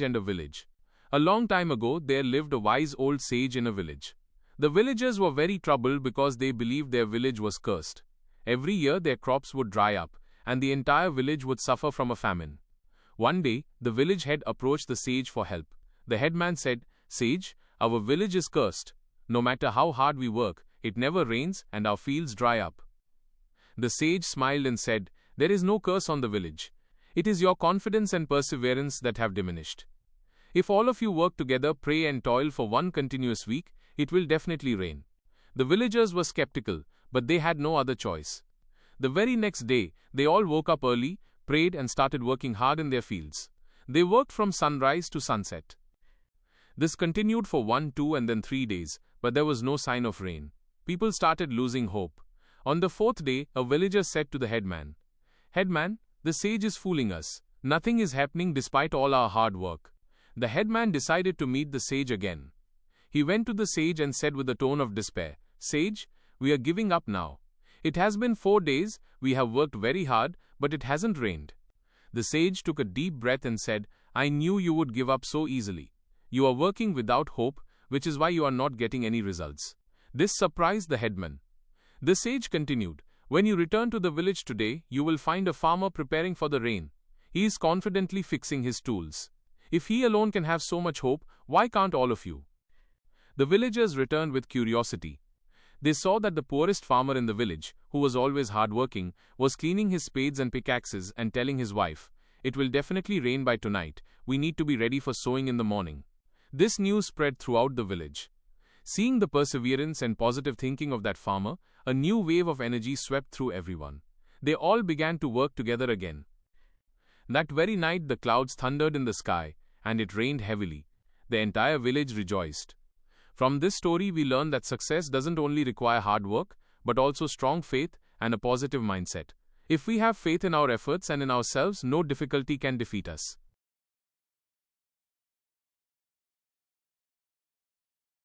And a village. A long time ago, there lived a wise old sage in a village. The villagers were very troubled because they believed their village was cursed. Every year, their crops would dry up, and the entire village would suffer from a famine. One day, the village head approached the sage for help. The headman said, "Sage, our village is cursed. No matter how hard we work, it never rains and our fields dry up." The sage smiled and said, "There is no curse on the village. It is your confidence and perseverance that have diminished. If all of you work together, pray and toil for one continuous week, it will definitely rain." The villagers were skeptical, but they had no other choice. The very next day, they all woke up early, prayed and started working hard in their fields. They worked from sunrise to sunset. This continued for 1, 2 and then 3 days, but there was no sign of rain. People started losing hope. On the 4th day, a villager said to the headman, "Headman, the sage is fooling us. Nothing is happening despite all our hard work." The headman decided to meet the sage again. He went to the sage and said with a tone of despair, "Sage, we are giving up now. It has been 4 days, we have worked very hard, but it hasn't rained." The sage took a deep breath and said, "I knew you would give up so easily. You are working without hope, which is why you are not getting any results." This surprised the headman. The sage continued, "When you return to the village today, you will find a farmer preparing for the rain. He is confidently fixing his tools. If he alone can have so much hope, why can't all of you?" The villagers returned with curiosity. They saw that the poorest farmer in the village, who was always hardworking, was cleaning his spades and pickaxes and telling his wife, "It will definitely rain by tonight. We need to be ready for sowing in the morning." This news spread throughout the village. Seeing the perseverance and positive thinking of that farmer, a new wave of energy swept through everyone. They all began to work together again. That very night, the clouds thundered in the sky, and it rained heavily. The entire village rejoiced. From this story, we learn that success doesn't only require hard work, but also strong faith and a positive mindset. If we have faith in our efforts and in ourselves, no difficulty can defeat us.